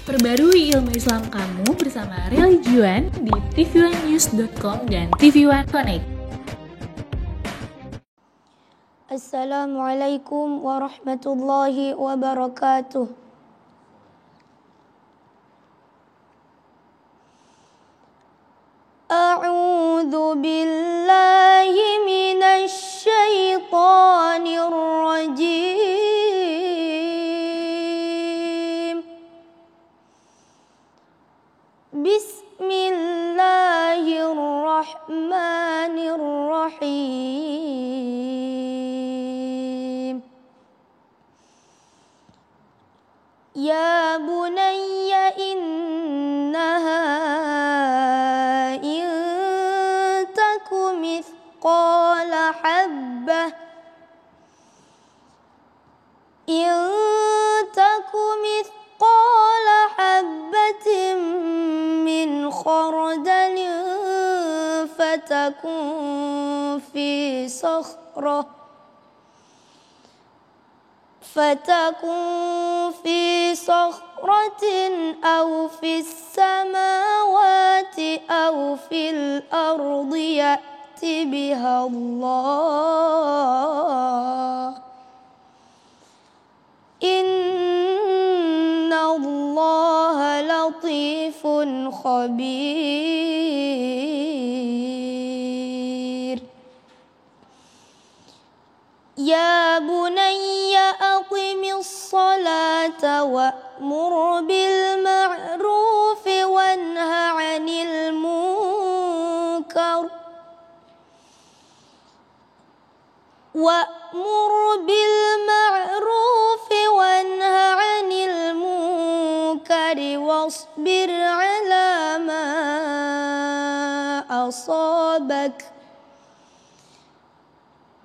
Perbarui ilmu Islam kamu bersama Religion di tv1news.com dan TV1 Connect. Assalamualaikum warahmatullahi wabarakatuh. A'udzu billahi minasy syaithanir rajim. Bismillahirrahmanirrahim. Ya bunayya innaha in taku mithqala habbah min khardalin fatakun fi sakhratin aw fis samawati aw fil ardi ya'ti biha Allah. Inna Allaha latifun khabir. Ya bunayya aqimis salata wa'mur bil ma'rufi wanha 'anil munkar wasbir 'ala ma asabak.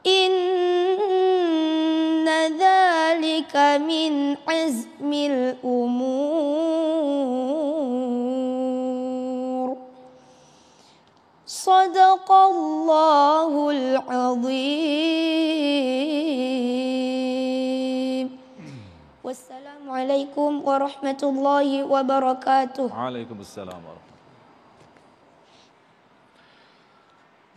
Inna dzalika min azmil umur. Shadaqallahul azim. Wassalamualaikum warahmatullahi wabarakatuh. Waalaikumsalam warahmatullahi.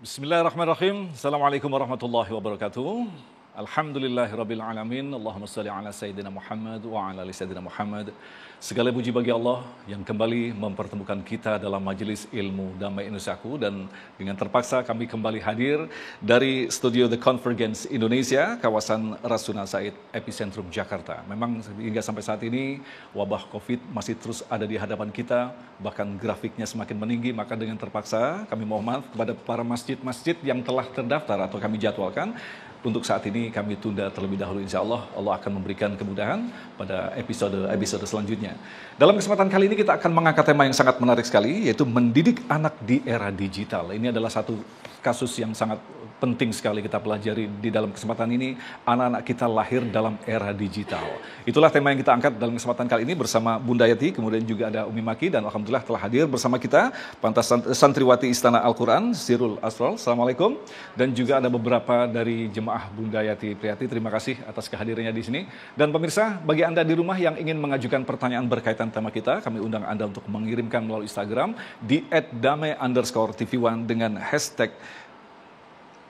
Bismillahirrahmanirrahim. Assalamualaikum warahmatullahi wabarakatuh. Alhamdulillahirabbil alamin. Allahumma shalli ala sayyidina Muhammad wa ala ali sayyidina Muhammad. Segala puji bagi Allah yang kembali mempertemukan kita dalam majelis ilmu Damai Indonesiaku, dan dengan terpaksa kami kembali hadir dari studio The Convergence Indonesia, kawasan Rasuna Said, epicentrum Jakarta. Memang hingga sampai saat ini wabah Covid masih terus ada di hadapan kita, bahkan grafiknya semakin meninggi, maka dengan terpaksa kami mohon maaf kepada para masjid-masjid yang telah terdaftar atau kami jadwalkan. Untuk saat ini kami tunda terlebih dahulu, insya Allah Allah akan memberikan kemudahan pada episode selanjutnya. Dalam kesempatan kali ini kita akan mengangkat tema yang sangat menarik sekali, yaitu mendidik anak di era digital. Ini adalah satu kasus yang sangat penting sekali kita pelajari di dalam kesempatan ini. Anak-anak kita lahir dalam era digital. Itulah tema yang kita angkat dalam kesempatan kali ini bersama Bunda Yati, kemudian juga ada Umi Maki, dan alhamdulillah telah hadir bersama kita Pantas Santriwati Istana Al-Quran, Sirul Asrol. Assalamualaikum. Dan juga ada beberapa dari jemaah Bunda Yati Priyati. Terima kasih atas kehadirannya di sini. Dan pemirsa, bagi Anda di rumah yang ingin mengajukan pertanyaan berkaitan tema kita, kami undang Anda untuk mengirimkan melalui Instagram di @damai_tv1 dengan hashtag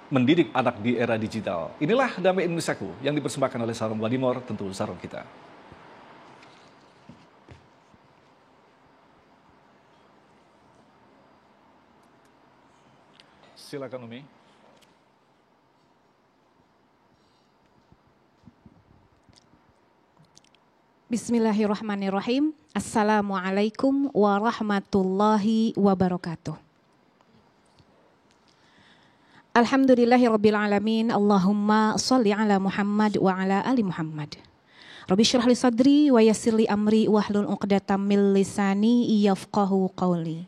mendidik anak di era digital. Inilah Damai Indonesiaku yang dipersembahkan oleh Sarung Vladimir, tentu sarung kita. Silakan Umi. Bismillahirrahmanirrahim. Assalamualaikum warahmatullahi wabarakatuh. Alhamdulillahirabbil alamin. Allahumma shalli ala Muhammad wa ala ali Muhammad. Rabbi shrah li sadri wa yassir li amri wahlul 'uqdatam min lisani yafqahu qawli.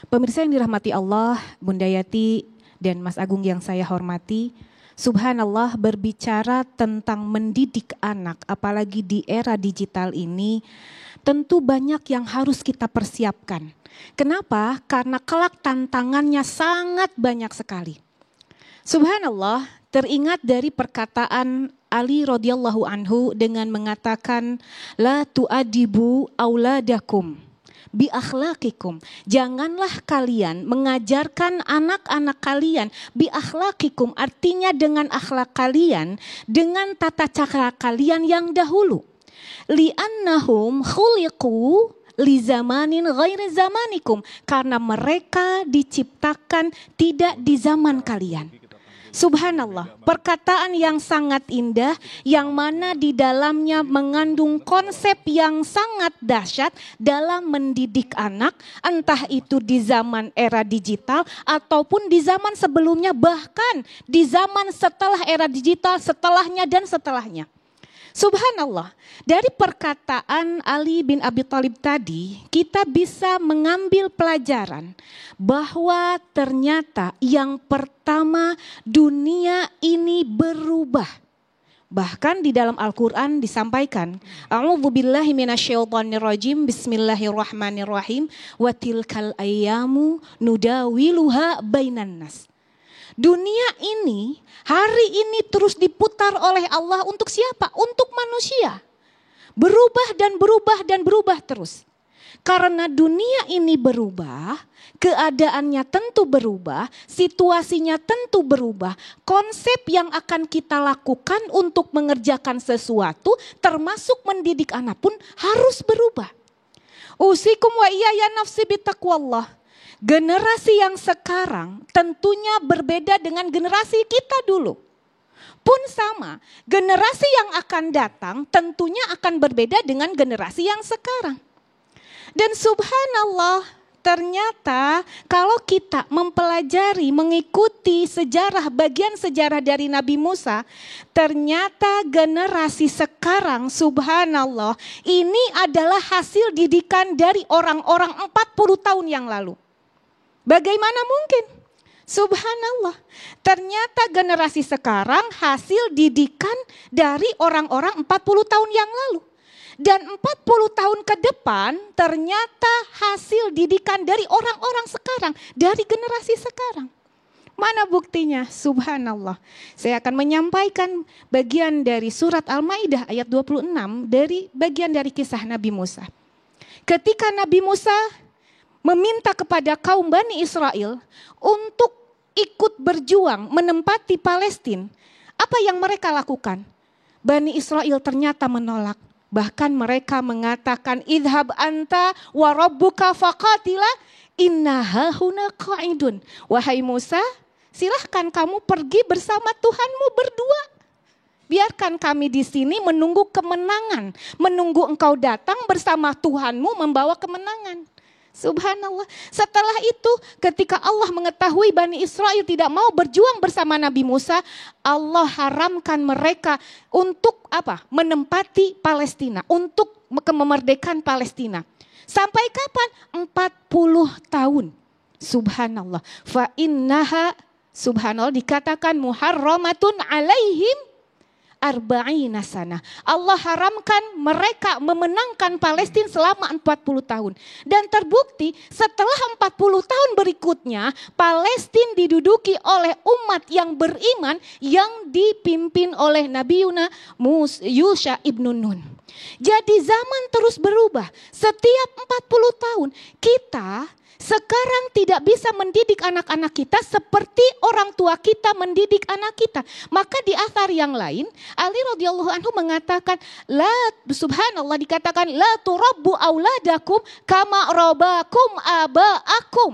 Pemirsa yang dirahmati Allah, Bunda Yati dan Mas Agung yang saya hormati, subhanallah, berbicara tentang mendidik anak apalagi di era digital ini tentu banyak yang harus kita persiapkan. Kenapa? Karena kelak tantangannya sangat banyak sekali. Subhanallah, teringat dari perkataan Ali radhiyallahu anhu dengan mengatakan la tu'adibu auladakum bi akhlaqikum. Janganlah kalian mengajarkan anak-anak kalian bi akhlaqikum, artinya dengan akhlak kalian, dengan tata cara kalian yang dahulu. Li'annahum khuliqu li zamanin ghairi zamanikum, karena mereka diciptakan tidak di zaman kalian. Subhanallah, perkataan yang sangat indah yang mana di dalamnya mengandung konsep yang sangat dahsyat dalam mendidik anak, entah itu di zaman era digital ataupun di zaman sebelumnya, bahkan di zaman setelah era digital, setelahnya dan setelahnya. Subhanallah, dari perkataan Ali bin Abi Thalib tadi, kita bisa mengambil pelajaran bahwa ternyata yang pertama dunia ini berubah. Bahkan di dalam Al-Quran disampaikan, A'udzubillahi minasyaitonirrajim, Bismillahirrahmanirrahim, wa tilkal ayyamu nudawiluha bainan nas. Dunia ini, hari ini terus diputar oleh Allah untuk siapa? Untuk manusia. Berubah dan berubah dan berubah terus. Karena dunia ini berubah, keadaannya tentu berubah, situasinya tentu berubah. Konsep yang akan kita lakukan untuk mengerjakan sesuatu, termasuk mendidik anak pun harus berubah. Usikum wa iyaya nafsi bitaqwallah. Generasi yang sekarang tentunya berbeda dengan generasi kita dulu. Pun sama, generasi yang akan datang tentunya akan berbeda dengan generasi yang sekarang. Dan subhanallah, ternyata kalau kita mempelajari, mengikuti sejarah, bagian sejarah dari Nabi Musa, ternyata generasi sekarang subhanallah, ini adalah hasil didikan dari orang-orang 40 tahun yang lalu. Bagaimana mungkin? Subhanallah, ternyata generasi sekarang hasil didikan dari orang-orang 40 tahun yang lalu. Dan 40 tahun ke depan ternyata hasil didikan dari orang-orang sekarang, dari generasi sekarang. Mana buktinya? Subhanallah. Saya akan menyampaikan bagian dari surat Al-Maidah ayat 26 dari bagian dari kisah Nabi Musa. Ketika Nabi Musa meminta kepada kaum Bani Israel untuk ikut berjuang menempati Palestina, apa yang mereka lakukan? Bani Israel ternyata menolak. Bahkan mereka mengatakan, idhab anta wa rabbuka faqatila inna hahuna qa'idun. Wahai Musa, silahkan kamu pergi bersama Tuhanmu berdua. Biarkan kami di sini menunggu kemenangan, menunggu engkau datang bersama Tuhanmu membawa kemenangan. Subhanallah. Setelah itu ketika Allah mengetahui Bani Israel tidak mau berjuang bersama Nabi Musa, Allah haramkan mereka untuk apa? Menempati Palestina, untuk kemerdekaan Palestina. Sampai kapan? 40 tahun. Subhanallah. Fa innaha, subhanallah, dikatakan muharramatun alaihim arba'ina sana. Allah haramkan mereka memenangkan Palestina selama 40 tahun. Dan terbukti setelah 40 tahun berikutnya, Palestina diduduki oleh umat yang beriman yang dipimpin oleh Nabi Yusha ibn Nun. Jadi zaman terus berubah. Setiap 40 tahun kita sekarang tidak bisa mendidik anak-anak kita seperti orang tua kita mendidik anak kita. Maka di athar yang lain, Ali radhiyallahu anhu mengatakan, la, subhanallah, dikatakan la turabbu auladakum kama rabakum abaakum.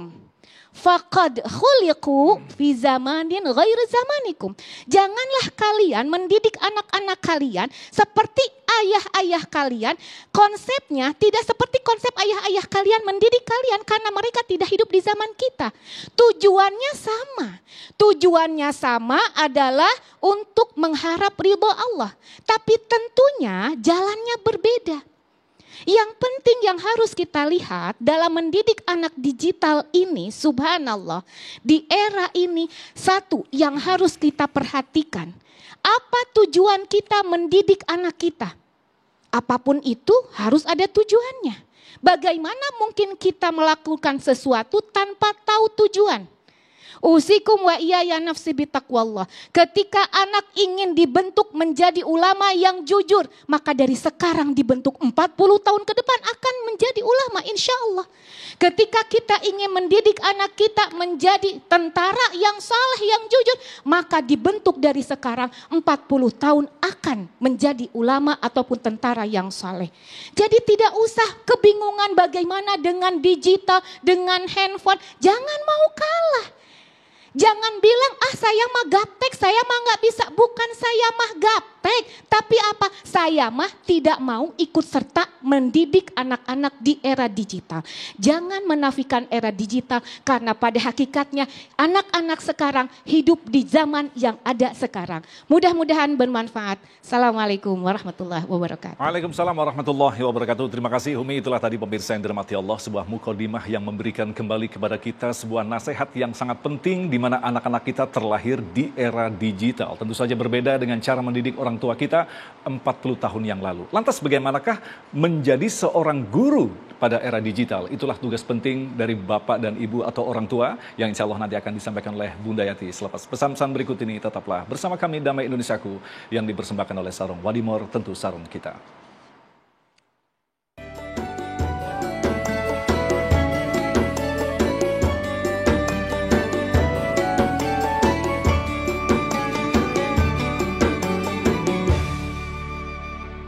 Faqad khuliqu fi zamanin ghairi zamanikum. Janganlah kalian mendidik anak-anak kalian seperti ayah-ayah kalian. Konsepnya tidak seperti konsep ayah-ayah kalian mendidik kalian karena mereka tidak hidup di zaman kita. Tujuannya sama. Tujuannya sama adalah untuk mengharap ridho Allah. Tapi tentunya jalannya berbeda. Yang penting yang harus kita lihat dalam mendidik anak digital ini, subhanallah, di era ini, satu yang harus kita perhatikan. Apa tujuan kita mendidik anak kita? Apapun itu harus ada tujuannya. Bagaimana mungkin kita melakukan sesuatu tanpa tahu tujuan? Usikum wa iyaya nafsi bitaqwallah. Ketika anak ingin dibentuk menjadi ulama yang jujur, maka dari sekarang dibentuk 40 tahun ke depan akan menjadi ulama insya Allah. Ketika kita ingin mendidik anak kita menjadi tentara yang saleh, yang jujur, maka dibentuk dari sekarang 40 tahun akan menjadi ulama ataupun tentara yang saleh. Jadi tidak usah kebingungan bagaimana dengan digital, dengan handphone. Jangan mau kalah. Jangan bilang, saya mah gaptek, saya mah gak bisa. Bukan saya mah gaptek, tapi apa? Saya mah tidak mau ikut serta mendidik anak-anak di era digital. Jangan menafikan era digital, karena pada hakikatnya anak-anak sekarang hidup di zaman yang ada sekarang. Mudah-mudahan bermanfaat. Assalamualaikum warahmatullahi wabarakatuh. Waalaikumsalam warahmatullahi wabarakatuh. Terima kasih Umi, itulah tadi pemirsa yang dirahmati Allah, sebuah mukadimah yang memberikan kembali kepada kita sebuah nasihat yang sangat penting di mana anak-anak kita terlahir di era digital. Tentu saja berbeda dengan cara mendidik orang tua kita 40 tahun yang lalu. Lantas bagaimanakah menjadi seorang guru pada era digital? Itulah tugas penting dari Bapak dan Ibu atau orang tua yang insya Allah nanti akan disampaikan oleh Bunda Yati. Selepas pesan-pesan berikut ini, tetaplah bersama kami Damai Indonesiaku yang dipersembahkan oleh Sarung Wadimor, tentu sarung kita.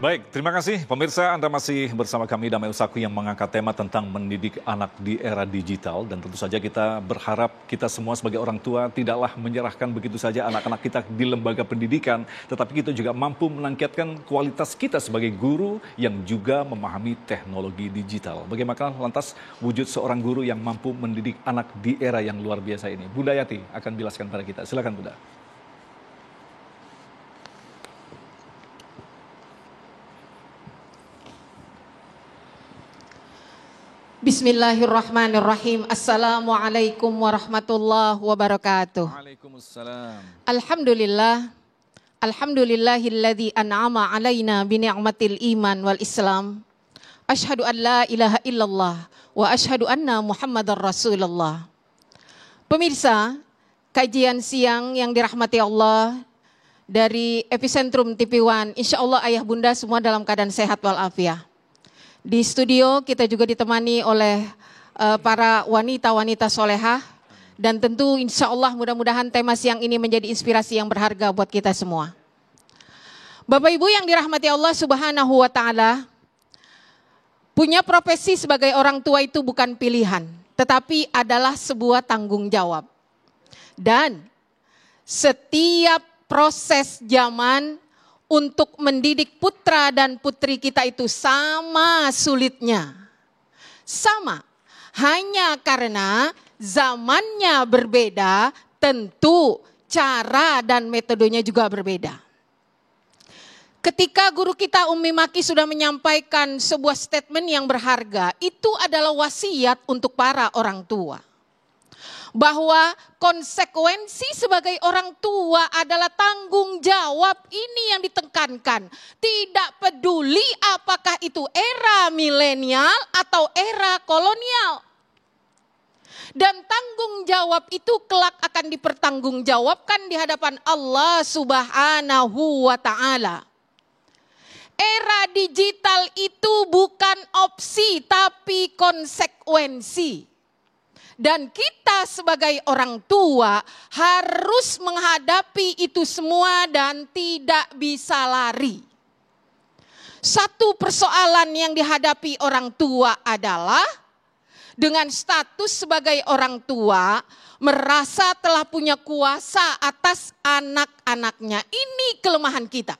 Baik, terima kasih pemirsa, Anda masih bersama kami Damai Usaku yang mengangkat tema tentang mendidik anak di era digital. Dan tentu saja kita berharap kita semua sebagai orang tua tidaklah menyerahkan begitu saja anak-anak kita di lembaga pendidikan, tetapi kita juga mampu meningkatkan kualitas kita sebagai guru yang juga memahami teknologi digital. Bagaimana lantas wujud seorang guru yang mampu mendidik anak di era yang luar biasa ini? Bunda Yati akan jelaskan pada kita. Silakan Bunda. Bismillahirrahmanirrahim. Assalamualaikum warahmatullahi wabarakatuh. Waalaikumsalam. Alhamdulillah. Alhamdulillahilladzi an'ama alaina bi ni'matil iman wal Islam. Asyhadu an la ilaha illallah wa asyhadu anna Muhammadar Rasulullah. Pemirsa, kajian siang yang dirahmati Allah dari Epicentrum TV One, insya Allah ayah bunda semua dalam keadaan sehat walafiat. Di studio kita juga ditemani oleh para wanita-wanita solehah. Dan tentu insya Allah mudah-mudahan tema siang ini menjadi inspirasi yang berharga buat kita semua. Bapak Ibu yang dirahmati Allah Subhanahu wa Ta'ala, punya profesi sebagai orang tua itu bukan pilihan, tetapi adalah sebuah tanggung jawab. Dan setiap proses zaman untuk mendidik putra dan putri kita itu sama sulitnya. Sama, hanya karena zamannya berbeda, tentu cara dan metodenya juga berbeda. Ketika guru kita Umi Maki sudah menyampaikan sebuah statement yang berharga, itu adalah wasiat untuk para orang tua. Bahwa konsekuensi sebagai orang tua adalah tanggung jawab, ini yang ditekankan. Tidak peduli apakah itu era milenial atau era kolonial. Dan tanggung jawab itu kelak akan dipertanggungjawabkan di hadapan Allah Subhanahu wa Ta'ala. Era digital itu bukan opsi tapi konsekuensi. Dan kita sebagai orang tua harus menghadapi itu semua dan tidak bisa lari. Satu persoalan yang dihadapi orang tua adalah dengan status sebagai orang tua merasa telah punya kuasa atas anak-anaknya. Ini kelemahan kita.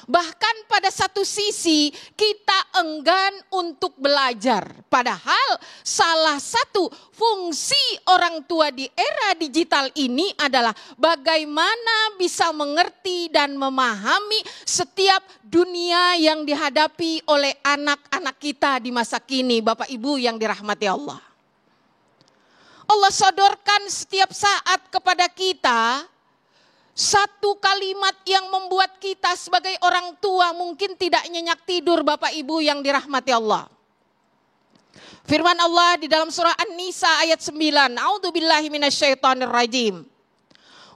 Bahkan pada satu sisi kita enggan untuk belajar. Padahal salah satu fungsi orang tua di era digital ini adalah bagaimana bisa mengerti dan memahami setiap dunia yang dihadapi oleh anak-anak kita di masa kini. Bapak Ibu yang dirahmati Allah. Allah sodorkan setiap saat kepada kita satu kalimat yang membuat kita sebagai orang tua mungkin tidak nyenyak tidur Bapak Ibu yang dirahmati Allah. Firman Allah di dalam surah An-Nisa ayat 9. A'udzubillahi minasyaitonirrajim.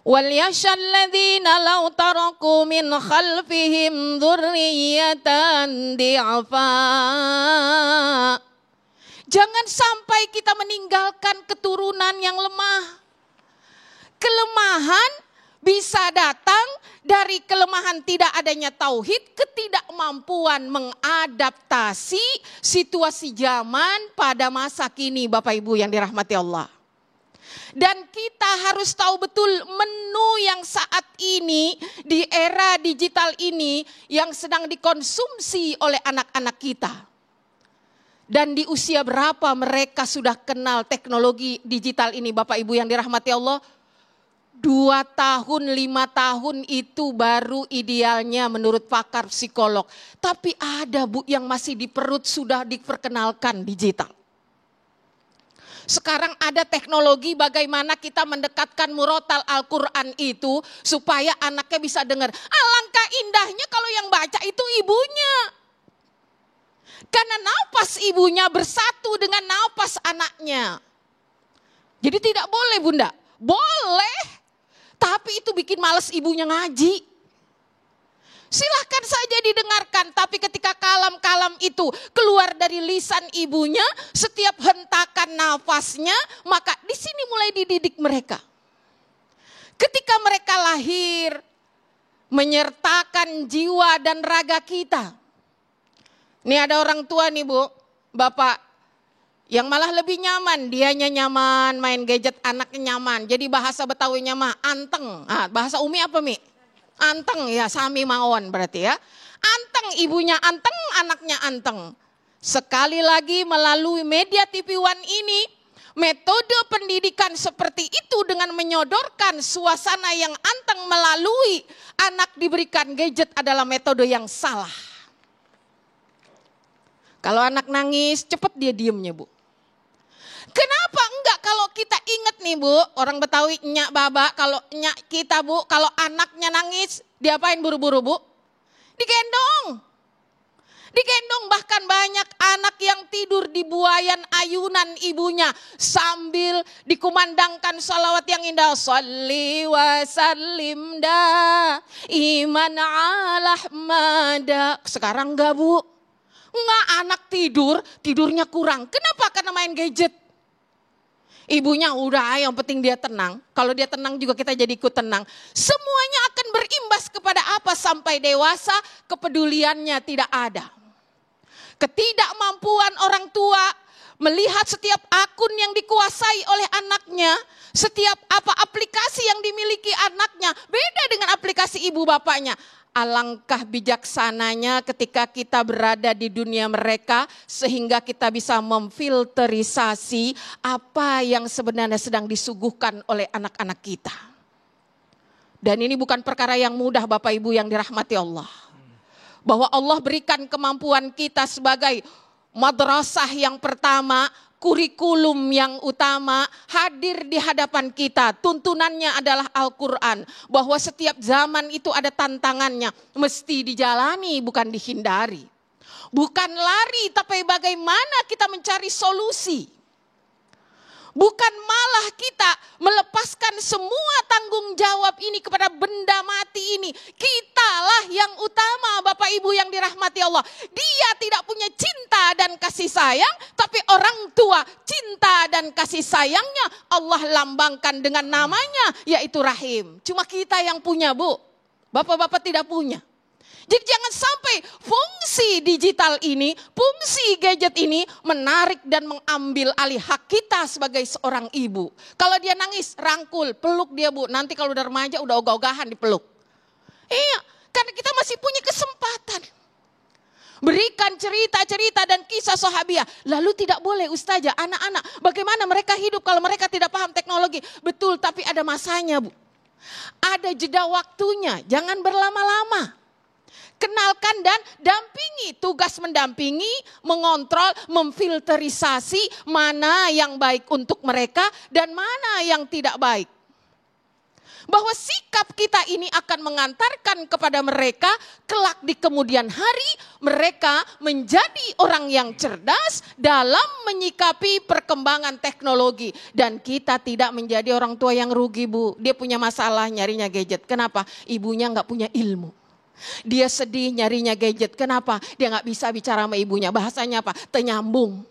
Wal yashal ladzina law taraku min khalfihim dzurriyyatan di'afa. Jangan sampai kita meninggalkan keturunan yang lemah. Kelemahan bisa datang dari kelemahan tidak adanya tauhid, ketidakmampuan mengadaptasi situasi zaman pada masa kini, Bapak Ibu yang dirahmati Allah. Dan kita harus tahu betul menu yang saat ini di era digital ini yang sedang dikonsumsi oleh anak-anak kita. Dan di usia berapa mereka sudah kenal teknologi digital ini, Bapak Ibu yang dirahmati Allah? 2 tahun, 5 tahun itu baru idealnya menurut pakar psikolog. Tapi ada Bu yang masih di perut sudah diperkenalkan digital. Sekarang ada teknologi bagaimana kita mendekatkan murotal Al-Quran itu supaya anaknya bisa dengar. Alangkah indahnya kalau yang baca itu ibunya. Karena nafas ibunya bersatu dengan nafas anaknya. Jadi tidak boleh Bunda, boleh. Tapi itu bikin males ibunya ngaji. Silahkan saja didengarkan, tapi ketika kalam-kalam itu keluar dari lisan ibunya, setiap hentakan nafasnya, maka di sini mulai dididik mereka. Ketika mereka lahir, menyertakan jiwa dan raga kita. Ini ada orang tua nih Bu, Bapak, yang malah lebih nyaman, dianya nyaman, main gadget anaknya nyaman. Jadi bahasa Betawinya mah anteng. Bahasa Umi apa Mi? Anteng ya, sami mawon berarti ya. Anteng, ibunya anteng, anaknya anteng. Sekali lagi melalui media TV One ini, metode pendidikan seperti itu dengan menyodorkan suasana yang anteng melalui anak diberikan gadget adalah metode yang salah. Kalau anak nangis, cepat dia diemnya Bu. Kenapa enggak kalau kita ingat nih Bu, orang Betawi nyak baba, kalau nyak kita Bu, kalau anaknya nangis, diapain buru-buru Bu? Digendong. Digendong, bahkan banyak anak yang tidur di buayan ayunan ibunya sambil dikumandangkan salawat yang indah. Shalli wa sallim da iman ala ahmada. Sekarang enggak Bu. Enggak, anak tidur, tidurnya kurang. Kenapa? Karena main gadget. Ibunya udah yang penting dia tenang. Kalau dia tenang juga kita jadi ikut tenang. Semuanya akan berimbas kepada apa sampai dewasa kepeduliannya tidak ada. Ketidakmampuan orang tua melihat setiap akun yang dikuasai oleh anaknya. Setiap apa aplikasi yang dimiliki anaknya beda dengan aplikasi ibu bapaknya. Alangkah bijaksananya ketika kita berada di dunia mereka sehingga kita bisa memfilterisasi apa yang sebenarnya sedang disuguhkan oleh anak-anak kita. Dan ini bukan perkara yang mudah Bapak Ibu yang dirahmati Allah. Bahwa Allah berikan kemampuan kita sebagai madrasah yang pertama, kurikulum yang utama hadir di hadapan kita. Tuntunannya adalah Al-Quran. Bahwa setiap zaman itu ada tantangannya. Mesti dijalani bukan dihindari. Bukan lari tapi bagaimana kita mencari solusi. Bukan malah kita melepaskan semua tanggung jawab ini kepada benda mati ini. Kitalah yang utama Bapak Ibu yang dirahmati Allah. Dia tidak punya cinta dan kasih sayang. Tapi orang tua cinta dan kasih sayangnya Allah lambangkan dengan namanya yaitu Rahim. Cuma kita yang punya Bu. Bapak-bapak tidak punya. Jadi jangan sampai fungsi digital ini, fungsi gadget ini menarik dan mengambil alih hak kita sebagai seorang ibu. Kalau dia nangis, rangkul, peluk dia Bu. Nanti kalau udah remaja udah ogah-ogahan dipeluk. Iya, karena kita masih punya kesempatan. Berikan cerita-cerita dan kisah sahabiah. Lalu tidak boleh ustazah, anak-anak bagaimana mereka hidup kalau mereka tidak paham teknologi. Betul, tapi ada masanya Bu. Ada jeda waktunya, jangan berlama-lama. Kenalkan dan dampingi, tugas mendampingi, mengontrol, memfilterisasi mana yang baik untuk mereka dan mana yang tidak baik. Bahwa sikap kita ini akan mengantarkan kepada mereka kelak di kemudian hari mereka menjadi orang yang cerdas dalam menyikapi perkembangan teknologi. Dan kita tidak menjadi orang tua yang rugi, Bu. Dia punya masalah nyarinya gadget. Kenapa? Ibunya nggak punya ilmu. Dia sedih nyarinya gadget. Kenapa? Dia nggak bisa bicara sama ibunya. Bahasanya apa? Tenyambung.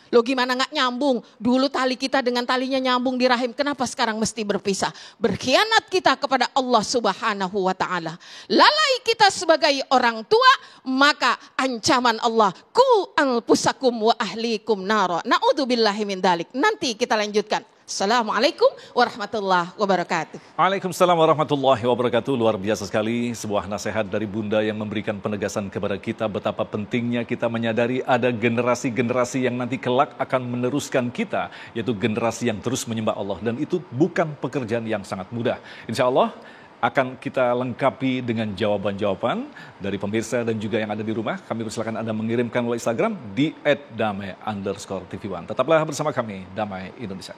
Loh gimana gak nyambung? Dulu tali kita dengan talinya nyambung di rahim. Kenapa sekarang mesti berpisah? Berkhianat kita kepada Allah Subhanahu wa ta'ala. Lalai kita sebagai orang tua, maka ancaman Allah. Ku anfusakum wa ahlikum nara. Na'udzubillahi min dalik. Nanti kita lanjutkan. Assalamualaikum warahmatullahi wabarakatuh. Waalaikumsalam warahmatullahi wabarakatuh. Luar biasa sekali sebuah nasihat dari Bunda yang memberikan penegasan kepada kita betapa pentingnya kita menyadari ada generasi-generasi yang nanti kelak akan meneruskan kita, yaitu generasi yang terus menyembah Allah, dan itu bukan pekerjaan yang sangat mudah. Insya Allah akan kita lengkapi dengan jawaban-jawaban dari pemirsa dan juga yang ada di rumah. Kami persilakan Anda mengirimkan melalui Instagram di @damai_tv1. Tetaplah bersama kami, Damai Indonesia.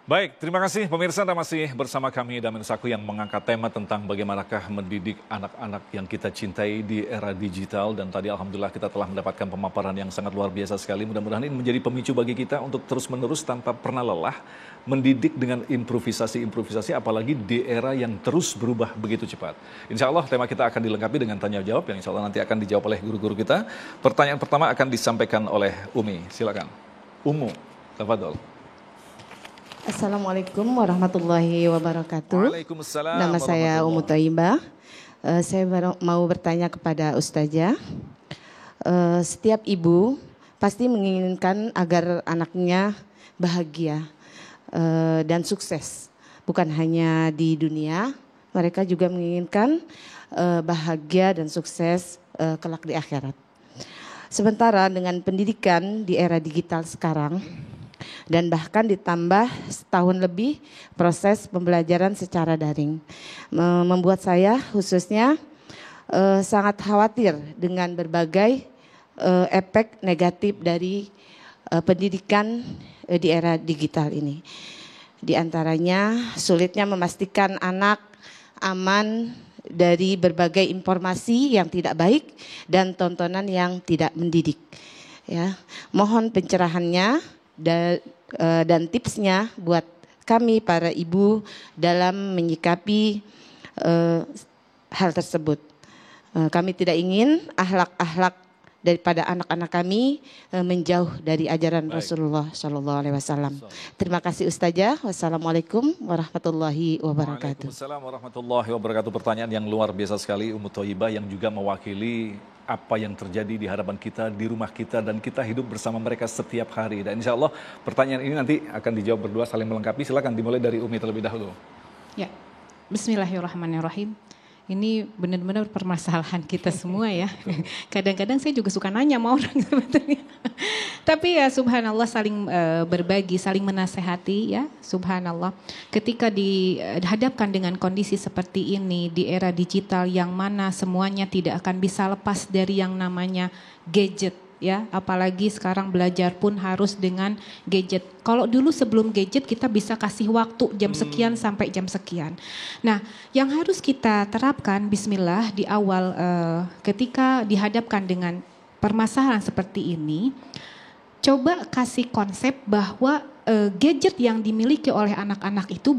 Baik, terima kasih pemirsa, Anda masih bersama kami Damai Nusaku yang mengangkat tema tentang bagaimanakah mendidik anak-anak yang kita cintai di era digital. Dan tadi Alhamdulillah kita telah mendapatkan pemaparan yang sangat luar biasa sekali. Mudah-mudahan ini menjadi pemicu bagi kita untuk terus-menerus tanpa pernah lelah mendidik dengan improvisasi-improvisasi, apalagi di era yang terus berubah begitu cepat. Insya Allah tema kita akan dilengkapi dengan tanya jawab yang insya Allah nanti akan dijawab oleh guru-guru kita. Pertanyaan pertama akan disampaikan oleh Umi. Silakan. Umu, tafadhol. Assalamualaikum warahmatullahi wabarakatuh. Waalaikumsalam. Nama saya Umu Thaibah. Saya mau bertanya kepada Ustazah. Setiap ibu pasti menginginkan agar anaknya bahagia dan sukses. Bukan hanya di dunia, mereka juga menginginkan bahagia dan sukses kelak di akhirat. Sementara dengan pendidikan di era digital sekarang, dan bahkan ditambah setahun lebih proses pembelajaran secara daring, membuat saya khususnya sangat khawatir dengan berbagai efek negatif dari pendidikan di era digital ini. Di antaranya sulitnya memastikan anak aman dari berbagai informasi yang tidak baik dan tontonan yang tidak mendidik. Ya, mohon pencerahannya dan tipsnya buat kami para ibu dalam menyikapi hal tersebut. Kami tidak ingin akhlak-akhlak daripada anak-anak kami menjauh dari ajaran Rasulullah SAW. Terima kasih Ustazah. Wassalamualaikum warahmatullahi wabarakatuh. Waalaikumsalam warahmatullahi wabarakatuh. Pertanyaan yang luar biasa sekali Umu Thaibah yang juga mewakili apa yang terjadi di hadapan kita, di rumah kita, dan kita hidup bersama mereka setiap hari. Dan insya Allah pertanyaan ini nanti akan dijawab berdua saling melengkapi. Silakan dimulai dari Umi terlebih dahulu. Ya, Bismillahirrahmanirrahim. Ini benar-benar permasalahan kita semua ya. Kadang-kadang saya juga suka nanya sama orang sebetulnya. Tapi ya subhanallah saling berbagi, saling menasehati ya subhanallah. Ketika dihadapkan dengan kondisi seperti ini di era digital yang mana semuanya tidak akan bisa lepas dari yang namanya gadget. Ya, apalagi sekarang belajar pun harus dengan gadget. Kalau dulu sebelum gadget kita bisa kasih waktu jam sekian sampai jam sekian. Nah, yang harus kita terapkan bismillah di awal ketika dihadapkan dengan permasalahan seperti ini, coba kasih konsep bahwa gadget yang dimiliki oleh anak-anak itu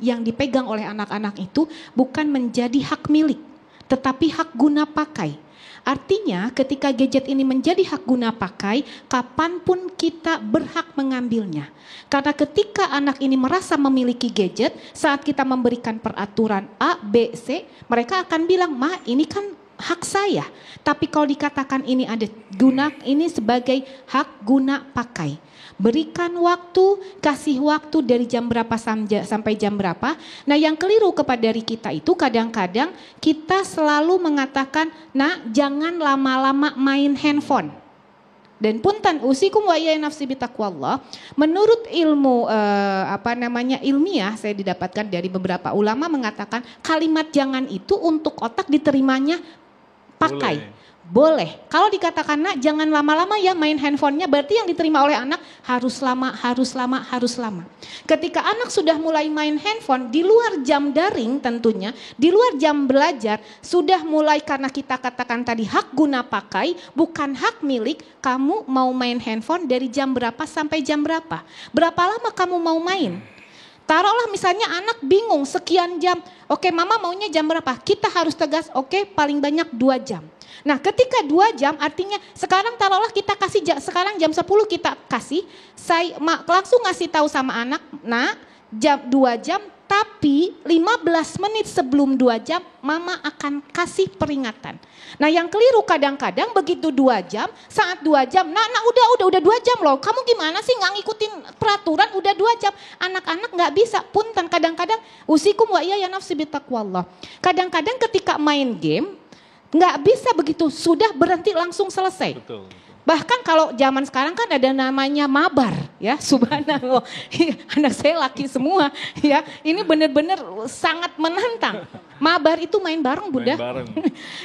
yang dipegang oleh anak-anak itu bukan menjadi hak milik, tetapi hak guna pakai. Artinya ketika gadget ini menjadi hak guna pakai, kapanpun kita berhak mengambilnya. Karena ketika anak ini merasa memiliki gadget, saat kita memberikan peraturan A, B, C, mereka akan bilang, "Ma, ini kan hak saya." Tapi kalau dikatakan ini ada guna, ini sebagai hak guna pakai. Berikan waktu, kasih waktu dari jam berapa sampai jam berapa. Nah yang keliru kepada diri kita itu kadang-kadang kita selalu mengatakan, "Nak, jangan lama-lama main handphone." Dan punten usikum wa ya nafsi bitaqwallah. Menurut ilmu ilmiah saya didapatkan dari beberapa ulama mengatakan kalimat jangan itu untuk otak diterimanya pakai. Boleh. Kalau dikatakan nak jangan lama-lama ya main handphonenya, berarti yang diterima oleh anak harus lama. Ketika anak sudah mulai main handphone di luar jam daring tentunya, di luar jam belajar, sudah mulai karena kita katakan tadi hak guna pakai, bukan hak milik, kamu mau main handphone dari jam berapa sampai jam berapa? Berapa lama kamu mau main? Taruhlah misalnya anak bingung sekian jam, oke mama maunya jam berapa? Kita harus tegas, oke paling banyak 2 jam. Nah ketika 2 jam artinya sekarang taruhlah kita kasih, sekarang jam 10 kita kasih, saya langsung ngasih tahu sama anak, nak jam 2 jam tapi 15 menit sebelum 2 jam mama akan kasih peringatan. Nah yang keliru kadang-kadang begitu 2 jam, saat 2 jam, nah udah 2 jam loh, kamu gimana sih nggak ngikutin peraturan udah 2 jam. Anak-anak nggak bisa, punten kadang-kadang usikum wa iya ya nafsi bitaqwallah. Kadang-kadang ketika main game, nggak bisa begitu, sudah berhenti langsung selesai. Betul. Bahkan kalau zaman sekarang kan ada namanya mabar ya, subhanallah. Anak saya laki semua ya, ini benar-benar sangat menantang. Mabar itu main bareng Bunda. Main bareng.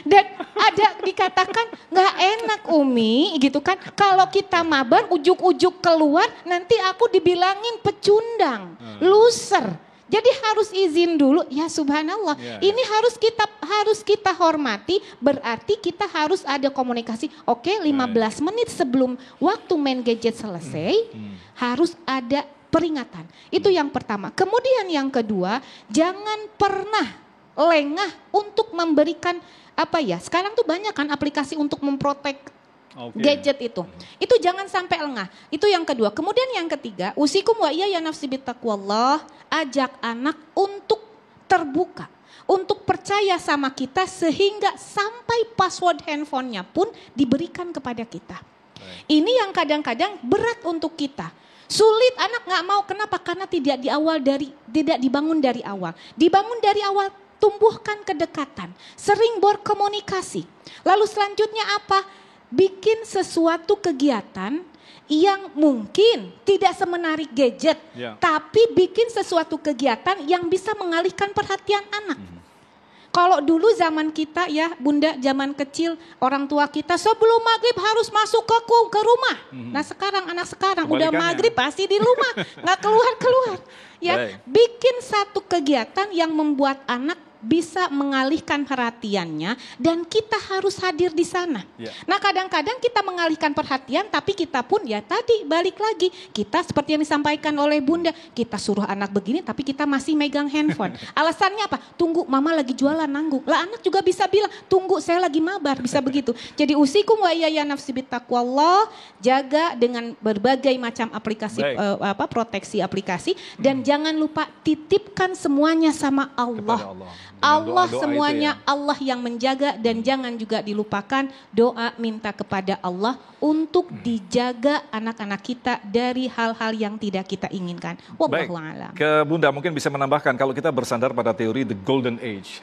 Dan ada dikatakan nggak enak Umi gitu kan, kalau kita mabar ujuk-ujuk keluar nanti aku dibilangin pecundang, loser. Jadi harus izin dulu, ya subhanallah. Ini harus kita hormati, berarti kita harus ada komunikasi. Oke, 15 menit sebelum waktu main gadget selesai, harus ada peringatan. Itu yang pertama. Kemudian yang kedua, jangan pernah lengah untuk memberikan sekarang tuh banyak kan aplikasi untuk memprotek gadget itu. Itu jangan sampai lengah. Itu yang kedua. Kemudian yang ketiga, usikum wa iya ya nafsi bitaqwallah, ajak anak untuk terbuka, untuk percaya sama kita sehingga sampai password handphonenya pun diberikan kepada kita. Ini yang kadang-kadang berat untuk kita. Sulit, anak nggak mau. Kenapa? Karena tidak dibangun dari awal. Dibangun dari awal, tumbuhkan kedekatan, sering berkomunikasi. Lalu selanjutnya apa? Bikin sesuatu kegiatan yang mungkin tidak semenarik gadget, tapi bikin sesuatu kegiatan yang bisa mengalihkan perhatian anak. Kalau dulu zaman kita ya Bunda, zaman kecil orang tua kita sebelum maghrib harus masuk ke rumah. Nah sekarang anak sekarang udah maghrib pasti di rumah, nggak keluar. Ya, bikin satu kegiatan yang membuat anak bisa mengalihkan perhatiannya dan kita harus hadir di sana. Nah kadang-kadang kita mengalihkan perhatian tapi kita pun ya tadi balik lagi. Kita seperti yang disampaikan oleh Bunda, kita suruh anak begini tapi kita masih megang handphone. Alasannya apa? Tunggu mama lagi jualan nanggung. Lah anak juga bisa bilang tunggu saya lagi mabar, bisa begitu. Jadi usikum wa iya ya nafsi bitaqwallah, jaga dengan berbagai macam aplikasi proteksi aplikasi dan jangan lupa titipkan semuanya sama Allah. Allah semuanya Allah yang menjaga dan jangan juga dilupakan doa minta kepada Allah untuk dijaga anak-anak kita dari hal-hal yang tidak kita inginkan. Wallahu a'lam. Ke Bunda mungkin bisa menambahkan kalau kita bersandar pada teori the golden age.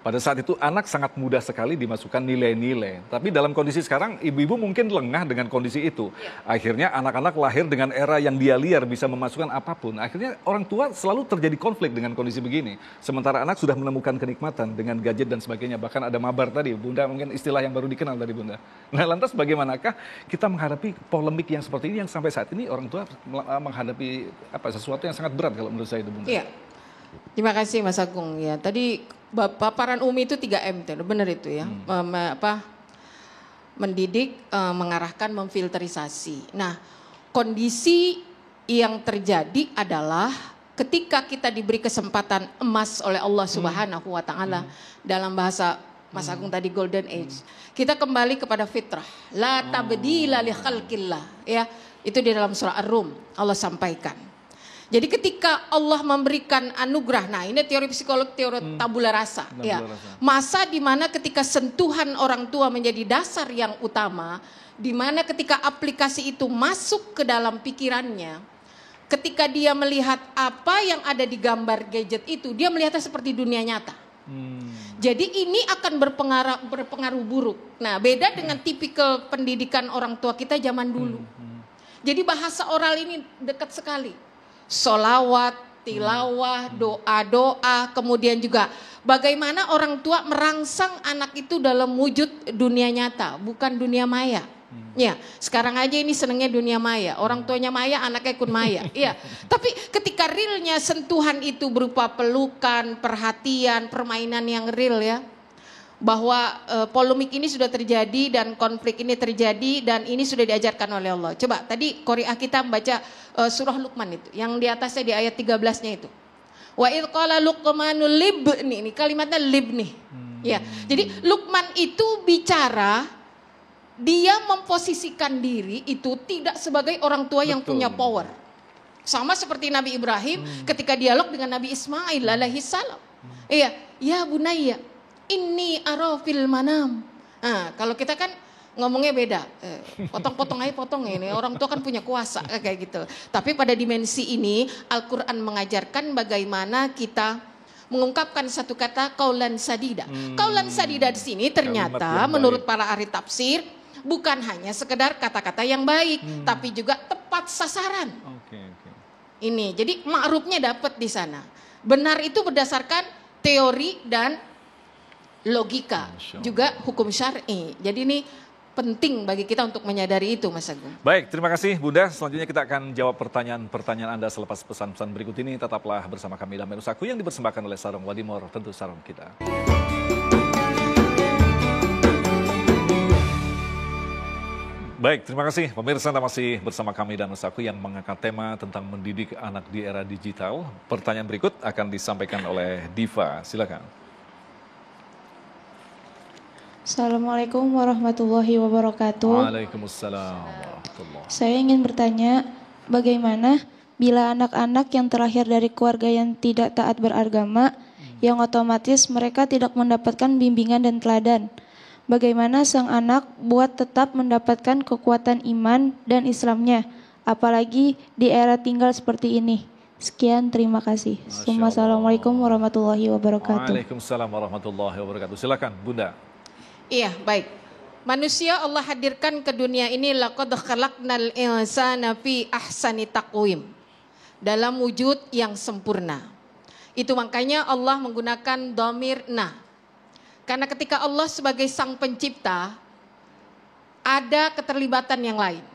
Pada saat itu anak sangat mudah sekali dimasukkan nilai-nilai. Tapi dalam kondisi sekarang ibu-ibu mungkin lengah dengan kondisi itu. Akhirnya anak-anak lahir dengan era yang dia liar bisa memasukkan apapun. Akhirnya orang tua selalu terjadi konflik dengan kondisi begini. Sementara anak sudah menemukan kenikmatan dengan gadget dan sebagainya. Bahkan ada mabar tadi, Bunda mungkin istilah yang baru dikenal dari Bunda. Nah lantas bagaimanakah kita menghadapi polemik yang seperti ini yang sampai saat ini orang tua menghadapi sesuatu yang sangat berat kalau menurut saya itu Bunda. Iya. Terima kasih Mas Agung ya. Tadi paparan Umi itu 3M, benar itu ya. Mendidik, mengarahkan, memfilterisasi. Nah, kondisi yang terjadi adalah ketika kita diberi kesempatan emas oleh Allah Subhanahu wa taala dalam bahasa Mas Agung tadi golden age. Kita kembali kepada fitrah. La tabdila li khalqillah ya. Itu di dalam surah Ar-Rum Allah sampaikan. Jadi ketika Allah memberikan anugerah, nah ini teori psikolog, teori tabula rasa. Masa di mana ketika sentuhan orang tua menjadi dasar yang utama, di mana ketika aplikasi itu masuk ke dalam pikirannya, ketika dia melihat apa yang ada di gambar gadget itu, dia melihatnya seperti dunia nyata. Jadi ini akan berpengaruh buruk. Nah beda dengan tipikal pendidikan orang tua kita zaman dulu. Jadi bahasa oral ini dekat sekali. Solawat, tilawah, doa-doa, kemudian juga bagaimana orang tua merangsang anak itu dalam wujud dunia nyata, bukan dunia maya. Ya, sekarang aja ini senengnya dunia maya. Orang tuanya maya, anaknya ikut maya. Iya. Tapi ketika realnya sentuhan itu berupa pelukan, perhatian, permainan yang real ya. Bahwa polemik ini sudah terjadi dan konflik ini terjadi dan ini sudah diajarkan oleh Allah. Coba tadi Qori'ah kita membaca surah Luqman itu, yang di atasnya di ayat 13-nya itu. Wa idh qala Luqmanul libni, ini kalimatnya libni. Ya. Jadi Luqman itu bicara, dia memposisikan diri itu tidak sebagai orang tua yang punya power. Sama seperti Nabi Ibrahim ketika dialog dengan Nabi Ismail alaihi salam. Iya, ya bunayya, inni ara fil manam. Nah, kalau kita kan ngomongnya beda. Potong-potong aja potong ini. Orang tua kan punya kuasa kayak gitu. Tapi pada dimensi ini Al-Qur'an mengajarkan bagaimana kita mengungkapkan satu kata qaulan sadida. Qaulan sadida di sini ternyata menurut para ahli tafsir bukan hanya sekedar kata-kata yang baik, tapi juga tepat sasaran. Ini, jadi ma'rufnya dapat di sana. Benar itu berdasarkan teori dan logika, juga hukum syar'i. Jadi ini penting bagi kita untuk menyadari itu, Mas Agung. Baik, terima kasih Bunda. Selanjutnya kita akan jawab pertanyaan-pertanyaan Anda selepas pesan-pesan berikut ini. Tetaplah bersama kami dalam Menusaku yang dipersembahkan oleh Sarung Wadimor, tentu sarung kita. Baik, terima kasih pemirsa, Anda masih bersama kami dan Nusaku yang mengangkat tema tentang mendidik anak di era digital. Pertanyaan berikut akan disampaikan oleh Diva, silakan. Assalamualaikum warahmatullahi wabarakatuh. Waalaikumsalam warahmatullahi. Saya ingin bertanya, bagaimana bila anak-anak yang terlahir dari keluarga yang tidak taat beragama, yang otomatis mereka tidak mendapatkan bimbingan dan teladan? Bagaimana sang anak buat tetap mendapatkan kekuatan iman dan Islamnya, apalagi di era tinggal seperti ini? Sekian, terima kasih. Assalamualaikum warahmatullahi wabarakatuh. Waalaikumsalam warahmatullahi wabarakatuh. Silakan, Bunda. Iya, baik. Manusia Allah hadirkan ke dunia ini laqad khalaqnal insana fi ahsani taqwim. Dalam wujud yang sempurna. Itu makanya Allah menggunakan dhamir na. Karena ketika Allah sebagai sang pencipta, ada keterlibatan yang lain.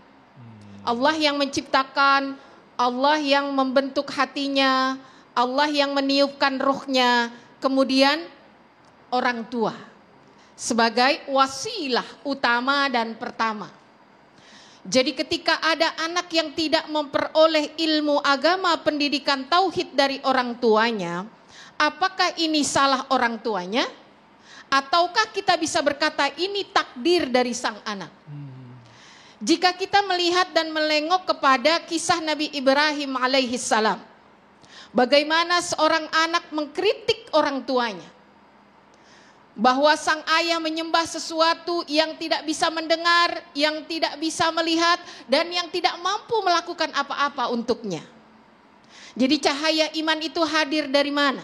Allah yang menciptakan, Allah yang membentuk hatinya, Allah yang meniupkan ruhnya, kemudian orang tua. Sebagai wasilah utama dan pertama. Jadi ketika ada anak yang tidak memperoleh ilmu agama, pendidikan tauhid dari orang tuanya, apakah ini salah orang tuanya? Ataukah kita bisa berkata ini takdir dari sang anak? Jika kita melihat dan melengok kepada kisah Nabi Ibrahim alaihi salam, bagaimana seorang anak mengkritik orang tuanya, bahwa sang ayah menyembah sesuatu yang tidak bisa mendengar, yang tidak bisa melihat, dan yang tidak mampu melakukan apa-apa untuknya. Jadi cahaya iman itu hadir dari mana?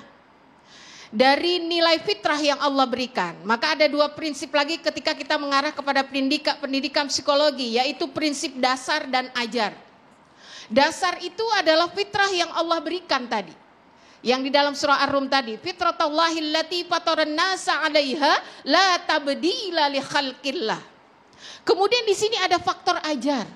Dari nilai fitrah yang Allah berikan. Maka ada dua prinsip lagi ketika kita mengarah kepada pendidikan psikologi, yaitu prinsip dasar dan ajar. Dasar itu adalah fitrah yang Allah berikan tadi, yang di dalam surah Ar-Rum tadi, fitratallahi allati fataran nasa 'alaiha la tabdila li khalqillah. Kemudian di sini ada faktor ajar.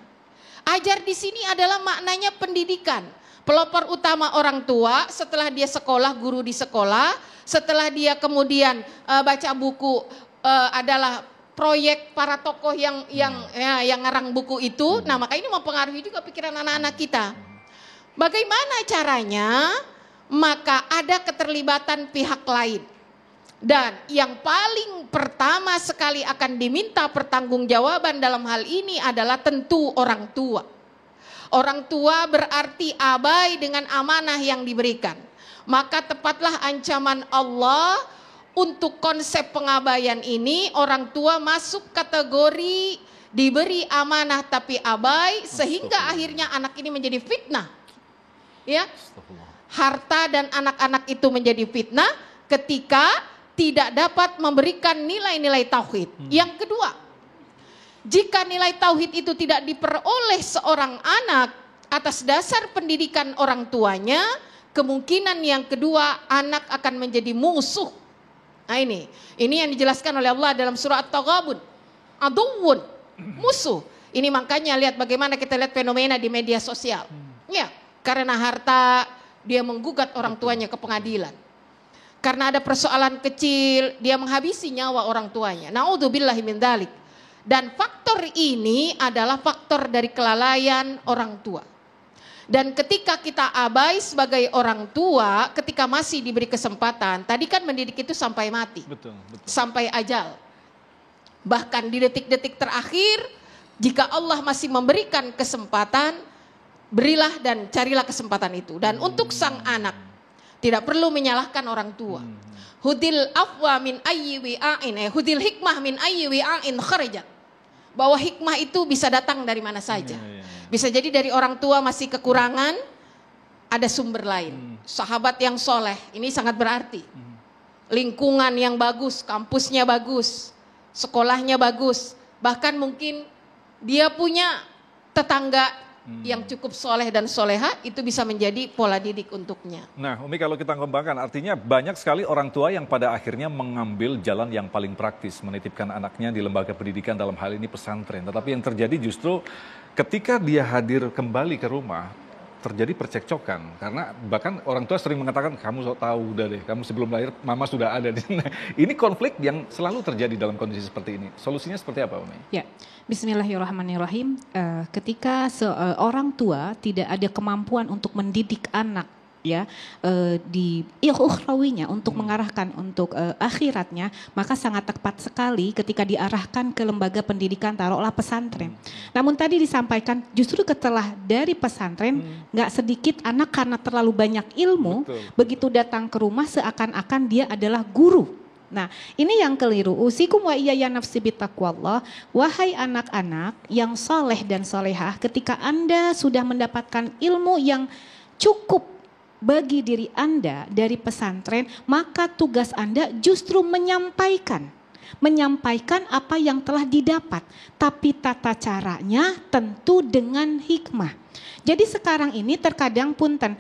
Ajar di sini adalah maknanya pendidikan. Pelopor utama orang tua, setelah dia sekolah, guru di sekolah, setelah dia kemudian baca buku, adalah proyek para tokoh yang ngarang buku itu. Nah, maka ini mempengaruhi juga pikiran anak-anak kita. Bagaimana caranya? Maka ada keterlibatan pihak lain. Dan yang paling pertama sekali akan diminta pertanggungjawaban dalam hal ini adalah tentu orang tua. Orang tua berarti abai dengan amanah yang diberikan. Maka tepatlah ancaman Allah untuk konsep pengabaian ini. Orang tua masuk kategori diberi amanah tapi abai, sehingga akhirnya anak ini menjadi fitnah. Ya, harta dan anak-anak itu menjadi fitnah ketika tidak dapat memberikan nilai-nilai tauhid. Yang kedua, jika nilai tauhid itu tidak diperoleh seorang anak atas dasar pendidikan orang tuanya, Kemungkinan yang kedua, anak akan menjadi musuh. Nah ini yang dijelaskan oleh Allah dalam surah At-Taghabun. Aduwwun, musuh. Ini makanya lihat bagaimana kita lihat fenomena di media sosial. Ya, karena harta dia menggugat orang tuanya ke pengadilan. Karena ada persoalan kecil, dia menghabisi nyawa orang tuanya. Na'udzubillahi min dzalik. Dan faktor ini adalah faktor dari kelalaian orang tua. Dan ketika kita abai sebagai orang tua, ketika masih diberi kesempatan, tadi kan mendidik itu sampai mati, betul. Sampai ajal. Bahkan di detik-detik terakhir, jika Allah masih memberikan kesempatan, berilah dan carilah kesempatan itu. Dan untuk sang anak, tidak perlu menyalahkan orang tua. Hudil afwa min ayyi wi'ain, hudil hikmah min ayyi wi'ain kharajat. Bahwa hikmah itu bisa datang dari mana saja. Bisa jadi dari orang tua masih kekurangan, ada sumber lain. Sahabat yang soleh, ini sangat berarti. Lingkungan yang bagus, kampusnya bagus, sekolahnya bagus. Bahkan mungkin dia punya tetangga yang cukup soleh dan soleha, itu bisa menjadi pola didik untuknya. Nah, Umi, kalau kita kembangkan, artinya banyak sekali orang tua yang pada akhirnya mengambil jalan yang paling praktis, menitipkan anaknya di lembaga pendidikan, dalam hal ini pesantren. Tetapi yang terjadi justru ketika dia hadir kembali ke rumah, terjadi percekcokan. Karena bahkan orang tua sering mengatakan, kamu sok tahu udah deh, kamu sebelum lahir mama sudah ada. Ini konflik yang selalu terjadi dalam kondisi seperti ini. Solusinya seperti apa, Umi? Ya, bismillahirrahmanirrahim. Ketika seorang tua tidak ada kemampuan untuk mendidik anak, ya, di ukhrawinya untuk mengarahkan untuk akhiratnya, maka sangat tepat sekali ketika diarahkan ke lembaga pendidikan, taruhlah pesantren. Namun tadi disampaikan justru setelah dari pesantren nggak sedikit anak karena terlalu banyak ilmu, begitu datang ke rumah seakan-akan dia adalah guru. Nah, ini yang keliru. Usikum wa iyaya nafsi bittaqwallah. Wahai anak-anak yang soleh dan solehah, ketika Anda sudah mendapatkan ilmu yang cukup bagi diri Anda dari pesantren, maka tugas Anda justru menyampaikan apa yang telah didapat. Tapi tata caranya tentu dengan hikmah. Jadi sekarang ini terkadang punten,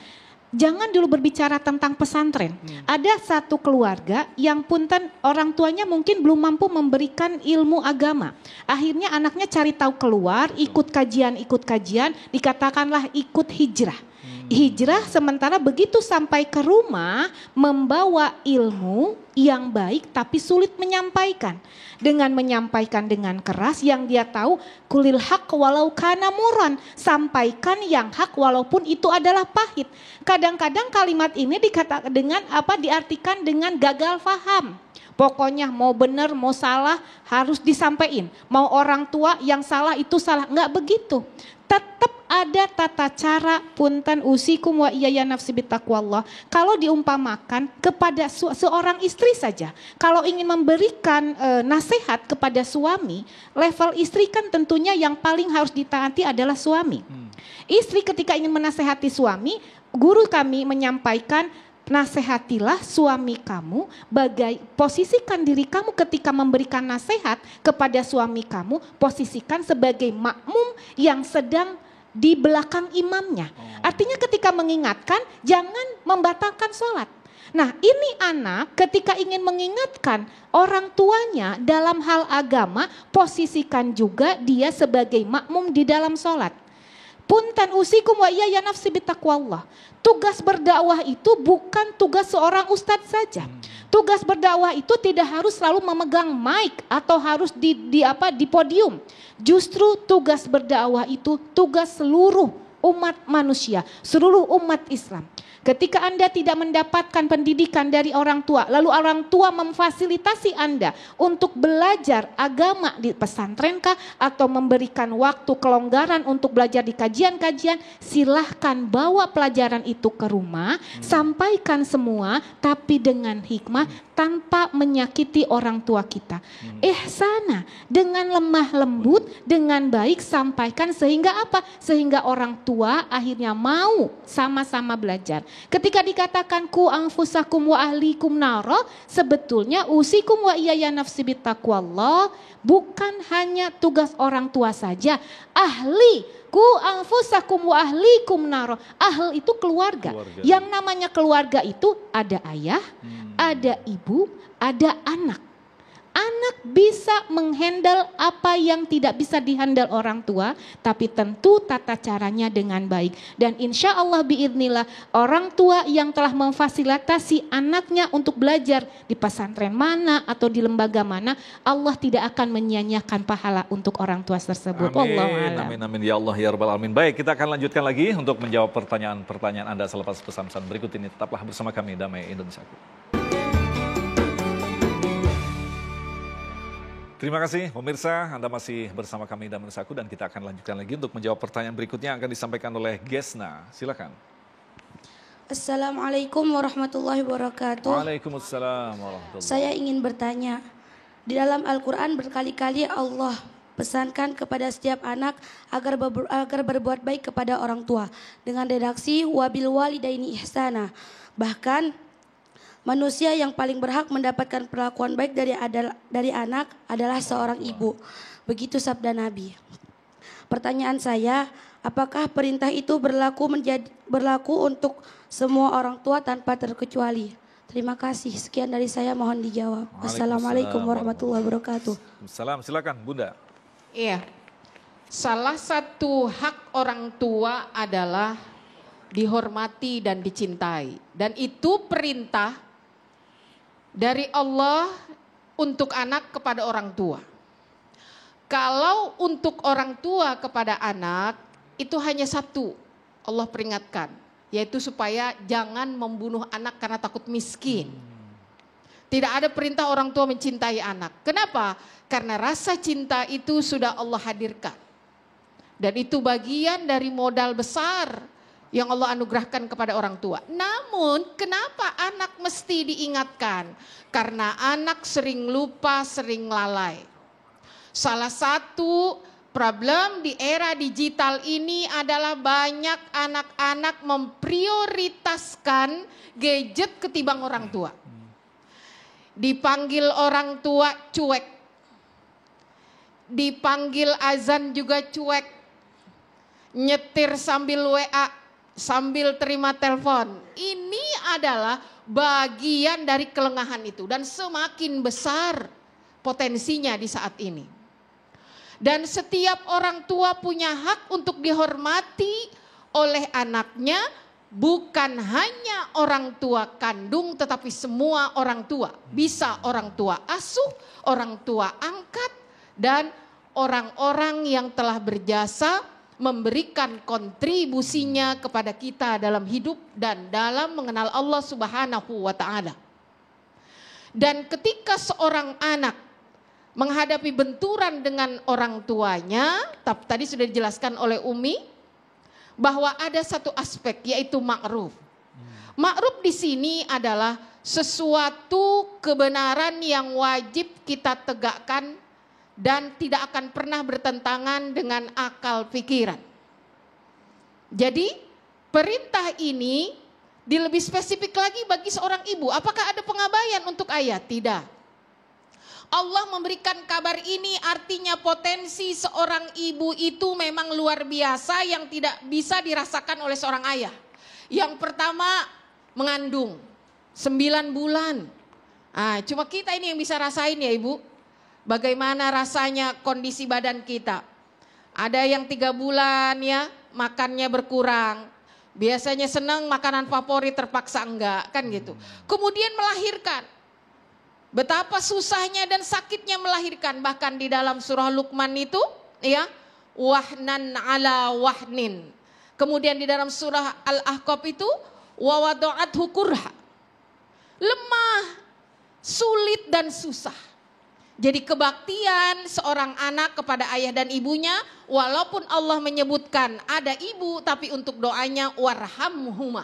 jangan dulu berbicara tentang pesantren. Ada satu keluarga yang punten orang tuanya mungkin belum mampu memberikan ilmu agama. Akhirnya anaknya cari tahu keluar, ikut kajian, dikatakanlah ikut hijrah. Hijrah sementara begitu sampai ke rumah membawa ilmu yang baik tapi sulit menyampaikan. Dengan menyampaikan dengan keras yang dia tahu, kulil haq walau kana muran, sampaikan yang hak walaupun itu adalah pahit. Kadang-kadang kalimat ini dikatakan dengan diartikan dengan gagal faham. Pokoknya mau benar mau salah harus disampaikan. Mau orang tua yang salah itu salah, enggak begitu. Tetap ada tata cara, punten usikum wa iyaya nafsi bittaqwallah. Kalau diumpamakan kepada seorang istri saja, kalau ingin memberikan nasihat kepada suami, level istri kan tentunya yang paling harus ditaati adalah suami. Istri ketika ingin menasehati suami, guru kami menyampaikan, nasihatilah suami kamu, posisikan diri kamu ketika memberikan nasihat kepada suami kamu, posisikan sebagai makmum yang sedang di belakang imamnya. Artinya ketika mengingatkan, jangan membatalkan sholat. Nah, ini anak ketika ingin mengingatkan orang tuanya dalam hal agama, posisikan juga dia sebagai makmum di dalam sholat. Punten usikum wa iyaya nafsi bittaqwallah. Tugas berdakwah itu bukan tugas seorang ustadz saja. Tugas berdakwah itu tidak harus selalu memegang mic atau harus di podium. Justru tugas berdakwah itu tugas seluruh umat manusia, seluruh umat Islam. Ketika Anda tidak mendapatkan pendidikan dari orang tua, lalu orang tua memfasilitasi Anda untuk belajar agama di pesantren kah, atau memberikan waktu kelonggaran untuk belajar di kajian-kajian, silahkan bawa pelajaran itu ke rumah, sampaikan semua, tapi dengan hikmah, tanpa menyakiti orang tua kita. Ihsana, dengan lemah lembut, dengan baik sampaikan, sehingga apa? Sehingga orang tua akhirnya mau sama-sama belajar. Ketika dikatakan ku anfusakum wa ahlikum nara, sebetulnya usikum wa iyaya nafsi bittaqwallah bukan hanya tugas orang tua saja. Ahli Ku anfusakum wa ahlikum naro. Ahl itu keluarga. Yang namanya keluarga itu ada ayah, ada ibu, ada anak. Anak bisa menghandle apa yang tidak bisa dihandle orang tua, tapi tentu tata caranya dengan baik. Dan insya Allah biidznillah, orang tua yang telah memfasilitasi anaknya untuk belajar di pesantren mana atau di lembaga mana, Allah tidak akan menyia-nyiakan pahala untuk orang tua tersebut. Wallahu a'lam. Amin, amin, ya Allah, ya Rabbal Alamin. Baik, kita akan lanjutkan lagi untuk menjawab pertanyaan-pertanyaan Anda selepas pesan-pesan berikut ini. Tetaplah bersama kami, Damai Indonesia. Terima kasih pemirsa, Anda masih bersama kami Damai Indonesia dan kita akan lanjutkan lagi untuk menjawab pertanyaan berikutnya yang akan disampaikan oleh Gesna. Silakan. Assalamualaikum warahmatullahi wabarakatuh. Waalaikumsalam warahmatullahi wabarakatuh. Saya ingin bertanya, di dalam Al-Quran berkali-kali Allah pesankan kepada setiap anak agar berbuat baik kepada orang tua dengan redaksi wabil walidaini ihsana. Bahkan manusia yang paling berhak mendapatkan perlakuan baik dari anak adalah seorang ibu. Begitu sabda Nabi. Pertanyaan saya, apakah perintah itu berlaku untuk semua orang tua tanpa terkecuali? Terima kasih. Sekian dari saya, mohon dijawab. Wassalamualaikum warahmatullahi wabarakatuh. Salam, silakan Bunda. Iya. Salah satu hak orang tua adalah dihormati dan dicintai. Dan itu perintah dari Allah untuk anak kepada orang tua. Kalau untuk orang tua kepada anak, itu hanya satu, Allah peringatkan, yaitu supaya jangan membunuh anak karena takut miskin. Tidak ada perintah orang tua mencintai anak. Kenapa? Karena rasa cinta itu sudah Allah hadirkan. Dan itu bagian dari modal besar yang Allah anugerahkan kepada orang tua. Namun kenapa anak mesti diingatkan? Karena anak sering lupa, sering lalai. Salah satu problem di era digital ini adalah banyak anak-anak memprioritaskan gadget ketimbang orang tua. Dipanggil orang tua cuek. Dipanggil azan juga cuek. Nyetir sambil WA, sambil terima telepon. Ini adalah bagian dari kelengahan itu dan semakin besar potensinya di saat ini. Dan setiap orang tua punya hak untuk dihormati oleh anaknya, bukan hanya orang tua kandung tetapi semua orang tua. Bisa orang tua asuh, orang tua angkat, dan orang-orang yang telah berjasa memberikan kontribusinya kepada kita dalam hidup dan dalam mengenal Allah Subhanahu wa ta'ala. Dan ketika seorang anak menghadapi benturan dengan orang tuanya, tadi sudah dijelaskan oleh Umi, bahwa ada satu aspek yaitu ma'ruf. Ma'ruf di sini adalah sesuatu kebenaran yang wajib kita tegakkan dan tidak akan pernah bertentangan dengan akal pikiran. Jadi perintah ini lebih spesifik lagi bagi seorang ibu. Apakah ada pengabaian untuk ayah? Tidak. Allah memberikan kabar ini artinya potensi seorang ibu itu memang luar biasa yang tidak bisa dirasakan oleh seorang ayah. Yang pertama mengandung 9 bulan. Cuma kita ini yang bisa rasain ya ibu. Bagaimana rasanya kondisi badan kita. Ada yang 3 bulan ya makannya berkurang. Biasanya senang makanan favorit terpaksa enggak kan gitu. Kemudian melahirkan. Betapa susahnya dan sakitnya melahirkan. Bahkan di dalam surah Luqman itu ya, wahnan ala wahnin. Kemudian di dalam surah Al-Ahqaf itu wa wada'athu kurha. Lemah, sulit dan susah. Jadi kebaktian seorang anak kepada ayah dan ibunya, walaupun Allah menyebutkan ada ibu, tapi untuk doanya warhamhuma.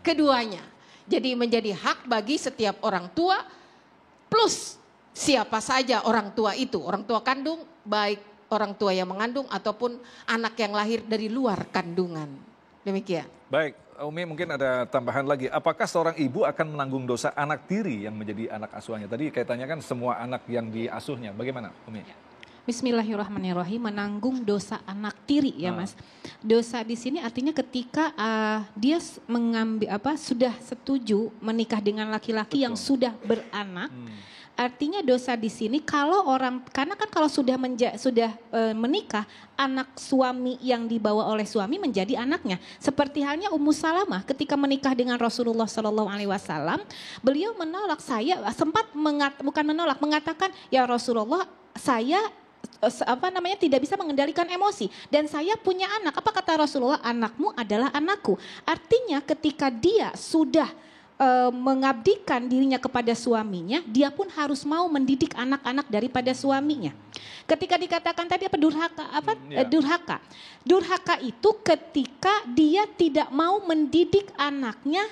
Keduanya. Jadi menjadi hak bagi setiap orang tua, plus siapa saja orang tua itu. Orang tua kandung, baik orang tua yang mengandung ataupun anak yang lahir dari luar kandungan. Demikian. Baik, Umi mungkin ada tambahan lagi. Apakah seorang ibu akan menanggung dosa anak tiri yang menjadi anak asuhnya? Tadi kaitannya kan semua anak yang diasuhnya. Bagaimana Umi? Bismillahirrahmanirrahim, menanggung dosa anak tiri ya Mas. Dosa di sini artinya ketika dia sudah setuju menikah dengan laki-laki yang sudah beranak. Artinya dosa di sini karena kan kalau sudah menikah, anak suami yang dibawa oleh suami menjadi anaknya. Seperti halnya Ummu Salamah ketika menikah dengan Rasulullah SAW, beliau menolak, mengatakan ya Rasulullah, saya tidak bisa mengendalikan emosi dan saya punya anak. Apa kata Rasulullah? Anakmu adalah anakku. Artinya ketika dia sudah mengabdikan dirinya kepada suaminya, dia pun harus mau mendidik anak-anak daripada suaminya. Ketika dikatakan tadi durhaka. Durhaka itu ketika dia tidak mau mendidik anaknya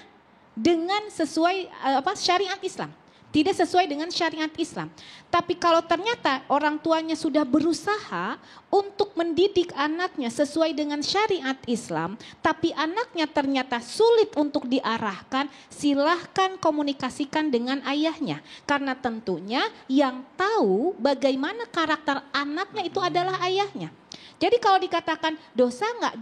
dengan sesuai syariat Islam. Tidak sesuai dengan syariat Islam. Tapi kalau ternyata orang tuanya sudah berusaha untuk mendidik anaknya sesuai dengan syariat Islam, tapi anaknya ternyata sulit untuk diarahkan, silahkan komunikasikan dengan ayahnya. Karena tentunya yang tahu bagaimana karakter anaknya itu adalah ayahnya. Jadi kalau dikatakan dosa nggak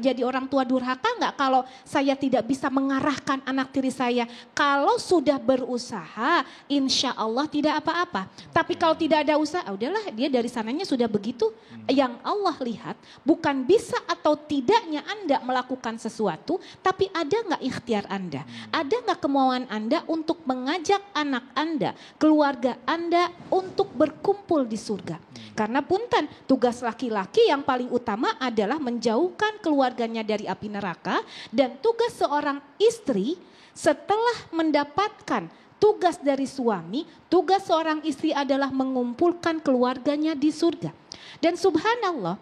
jadi orang tua durhaka nggak kalau saya tidak bisa mengarahkan anak tiri saya? Kalau sudah berusaha, insya Allah tidak apa-apa. Tapi kalau tidak ada usaha, udahlah dia dari sananya sudah begitu. Yang Allah lihat bukan bisa atau tidaknya Anda melakukan sesuatu, tapi ada nggak ikhtiar Anda? Ada nggak kemauan Anda untuk mengajak anak Anda, keluarga Anda untuk berkumpul di surga? Karena punten, tugas laki-laki yang paling utama adalah menjauhkan keluarganya dari api neraka, dan tugas seorang istri setelah mendapatkan tugas dari suami, tugas seorang istri adalah mengumpulkan keluarganya di surga. Dan subhanallah,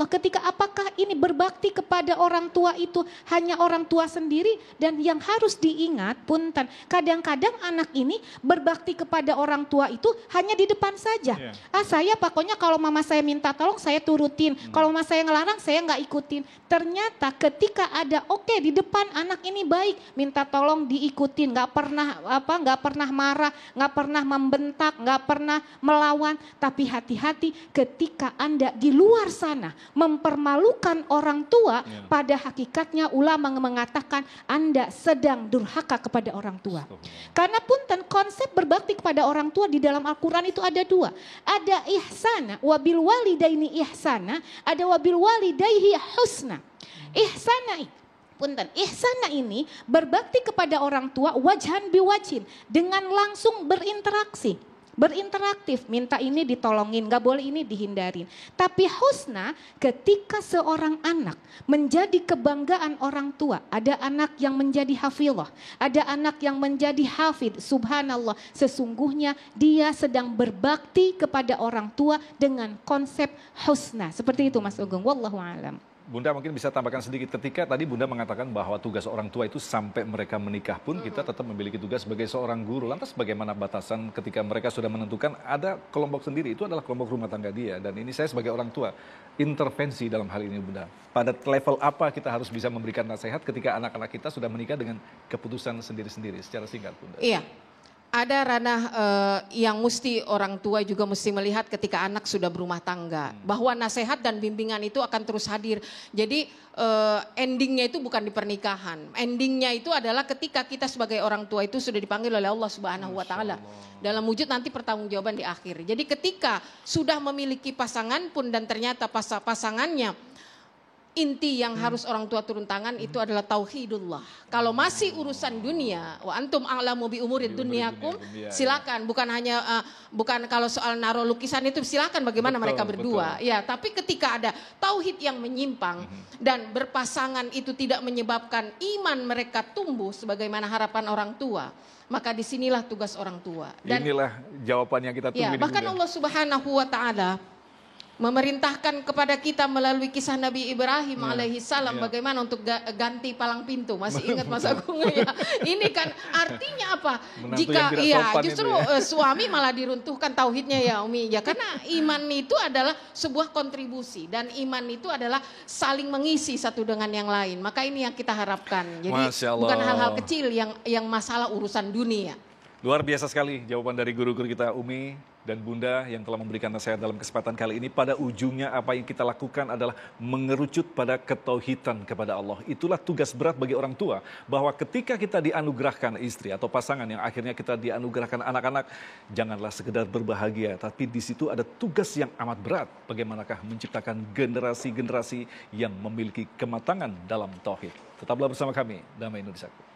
ketika apakah ini berbakti kepada orang tua itu hanya orang tua sendiri? Dan yang harus diingat, punten, kadang-kadang anak ini berbakti kepada orang tua itu hanya di depan saja. Saya pokoknya kalau mama saya minta tolong saya turutin, kalau mama saya ngelarang saya nggak ikutin. Ternyata ketika ada di depan anak ini baik, minta tolong diikutin, nggak pernah marah, nggak pernah membentak, nggak pernah melawan. Tapi hati-hati ketika Anda di luar sana mempermalukan orang tua, pada hakikatnya ulama mengatakan Anda sedang durhaka kepada orang tua. Karena punten, konsep berbakti kepada orang tua di dalam Al-Quran itu ada dua. Ada ihsana, wabil walidaini ihsana, ada wabil walidayhi husna. Ihsana ini berbakti kepada orang tua wajhan biwajhin, dengan langsung berinteraktif, minta ini ditolongin, gak boleh ini dihindarin. Tapi husna ketika seorang anak menjadi kebanggaan orang tua. Ada anak yang menjadi hafizah, ada anak yang menjadi hafid. Subhanallah, sesungguhnya dia sedang berbakti kepada orang tua dengan konsep husna. Seperti itu Mas Ugeng, wallahu a'lam. Bunda mungkin bisa tambahkan sedikit, ketika tadi Bunda mengatakan bahwa tugas orang tua itu sampai mereka menikah pun kita tetap memiliki tugas sebagai seorang guru. Lantas bagaimana batasan ketika mereka sudah menentukan ada kelompok sendiri, itu adalah kelompok rumah tangga dia. Dan ini saya sebagai orang tua, intervensi dalam hal ini Bunda. Pada level apa kita harus bisa memberikan nasihat ketika anak-anak kita sudah menikah dengan keputusan sendiri-sendiri, secara singkat Bunda? Iya. Ada ranah yang mesti orang tua juga mesti melihat ketika anak sudah berumah tangga. Bahwa nasihat dan bimbingan itu akan terus hadir. Jadi endingnya itu bukan di pernikahan. Endingnya itu adalah ketika kita sebagai orang tua itu sudah dipanggil oleh Allah Subhanahu wa Ta'ala. Dalam wujud nanti pertanggungjawaban di akhir. Jadi ketika sudah memiliki pasangan pun dan ternyata pasangannya, inti yang harus orang tua turun tangan itu adalah tauhidullah. Kalau masih urusan dunia, wa antum a'lamu bi umurid dunyakum, silakan. Bukan hanya bukan kalau soal naruh lukisan itu silakan bagaimana mereka berdua. Ya, tapi ketika ada tauhid yang menyimpang dan berpasangan itu tidak menyebabkan iman mereka tumbuh sebagaimana harapan orang tua, maka disinilah tugas orang tua. Dan inilah jawaban yang kita tunggu. Ya, bahkan Allah Subhanahu wa Ta'ala memerintahkan kepada kita melalui kisah Nabi Ibrahim alaihi salam bagaimana untuk ganti palang pintu. Masih ingat Mas Agung ya? Ini kan artinya apa? Menantu Jika justru ya. Suami malah diruntuhkan tauhidnya ya Umi ya, karena iman itu adalah sebuah kontribusi dan iman itu adalah saling mengisi satu dengan yang lain. Maka ini yang kita harapkan. Jadi bukan hal-hal kecil yang masalah urusan dunia. Luar biasa sekali jawaban dari guru-guru kita Umi. dan Bunda yang telah memberikan nasihat dalam kesempatan kali ini. Pada ujungnya apa yang kita lakukan adalah mengerucut pada ketauhidan kepada Allah. Itulah tugas berat bagi orang tua, bahwa ketika kita dianugerahkan istri atau pasangan yang akhirnya kita dianugerahkan anak-anak, janganlah sekedar berbahagia, tapi di situ ada tugas yang amat berat. Bagaimanakah menciptakan generasi-generasi yang memiliki kematangan dalam tauhid. Tetaplah bersama kami, Damai Indonesiaku.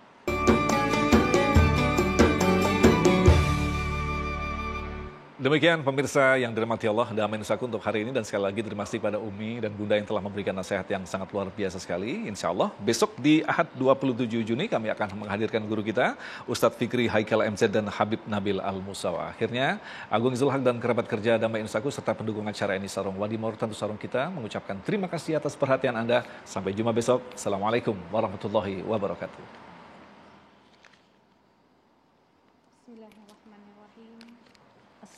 Demikian pemirsa yang dirahmati Allah, Damai Indonesiaku untuk hari ini, dan sekali lagi terima kasih pada Umi dan Bunda yang telah memberikan nasihat yang sangat luar biasa sekali. Insya Allah besok di Ahad 27 Juni kami akan menghadirkan guru kita Ustadz Fikri Haikal MZ dan Habib Nabil Al-Musawa. Akhirnya Agung Zulhaq dan kerabat kerja Damai Indonesiaku serta pendukung acara ini Sarung Wadi Maur Tentu Sarung kita mengucapkan terima kasih atas perhatian Anda. Sampai jumpa besok. Assalamualaikum warahmatullahi wabarakatuh.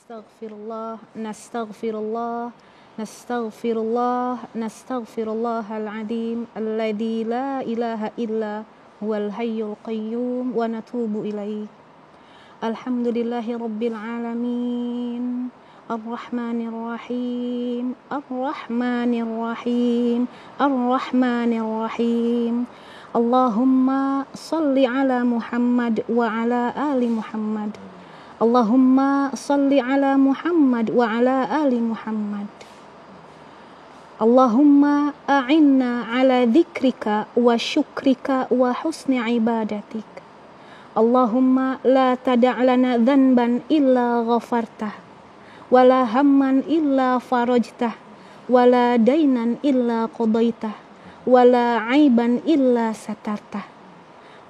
Astaghfirullah, nastaghfirullah, nastaghfirullah, nastaghfirullahal azim alladzi la ilaha illa huwal hayyul qayyum wa natubu ilaih. Alhamdulillahi rabbil alamin. Ar-Rahmanir Rahim, Ar-Rahmanir Rahim, Ar-Rahmanir Rahim. Allahumma salli ala Muhammad wa ala ali Muhammad. Allahumma salli ala Muhammad wa ala ali Muhammad. Allahumma a'inna ala dzikrika wa syukrika wa husni ibadatik. Allahumma la tada' lana dhanban illa ghafartah, wa la hamman illa farajtah, wa la dainan illa qadaitah, wa la aiban illa satartah.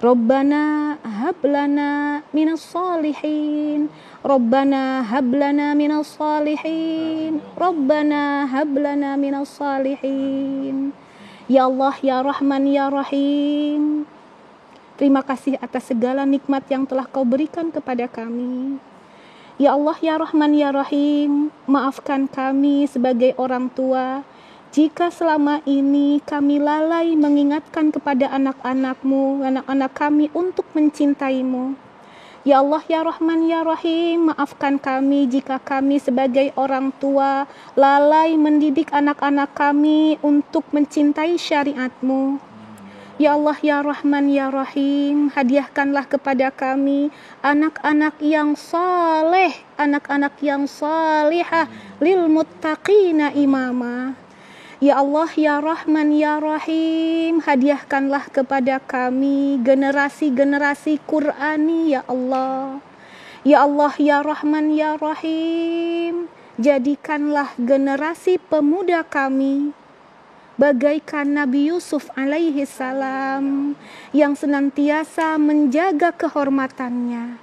Rabbana hablana minas salihin, Rabbana hablana minas salihin, Rabbana hablana minas salihin. Ya Allah, ya Rahman, ya Rahim, terima kasih atas segala nikmat yang telah Kau berikan kepada kami. Ya Allah, ya Rahman, ya Rahim, maafkan kami sebagai orang tua jika selama ini kami lalai mengingatkan kepada anak-anak-Mu, anak-anak kami untuk mencintai-Mu. Ya Allah, ya Rahman, ya Rahim, maafkan kami jika kami sebagai orang tua lalai mendidik anak-anak kami untuk mencintai syariat-Mu. Ya Allah, ya Rahman, ya Rahim, hadiahkanlah kepada kami anak-anak yang saleh, anak-anak yang salihah, lil muttaqina imama. Ya Allah, ya Rahman, ya Rahim, hadiahkanlah kepada kami generasi-generasi Qur'ani, ya Allah. Ya Allah, ya Rahman, ya Rahim, jadikanlah generasi pemuda kami bagaikan Nabi Yusuf alaihi salam yang senantiasa menjaga kehormatannya.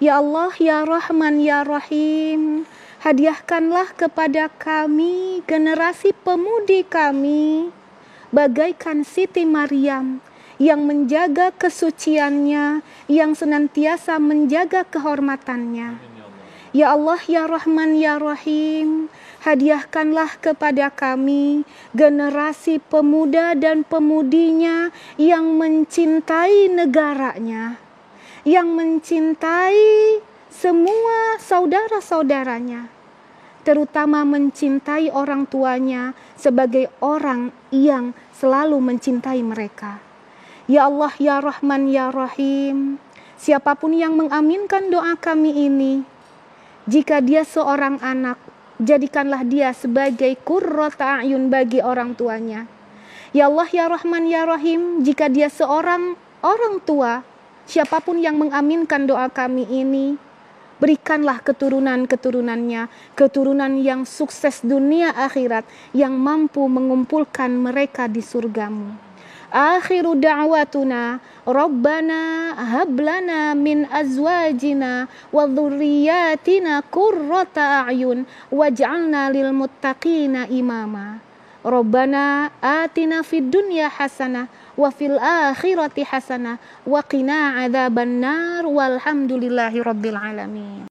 Ya Allah, ya Rahman, ya Rahim, hadiahkanlah kepada kami generasi pemudi kami bagaikan Siti Maryam yang menjaga kesuciannya, yang senantiasa menjaga kehormatannya. Ya Allah, ya Rahman, ya Rahim, hadiahkanlah kepada kami generasi pemuda dan pemudinya yang mencintai negaranya, yang mencintai semua saudara-saudaranya, terutama mencintai orang tuanya sebagai orang yang selalu mencintai mereka. Ya Allah, ya Rahman, ya Rahim, siapapun yang mengaminkan doa kami ini, jika dia seorang anak, jadikanlah dia sebagai qurrata a'yun bagi orang tuanya. Ya Allah, ya Rahman, ya Rahim, jika dia seorang orang tua, siapapun yang mengaminkan doa kami ini, berikanlah keturunan-keturunannya, keturunan yang sukses dunia akhirat, yang mampu mengumpulkan mereka di surgamu. Akhiru da'watuna Rabbana hablana min azwajina wa dhurriyyatina qurrata a'yun waj'alna lil muttaqina imama. Rabbana atina fid dunya hasanah wa fil akhirati hasanah wa qina adzabannar walhamdulillahi rabbil alamin.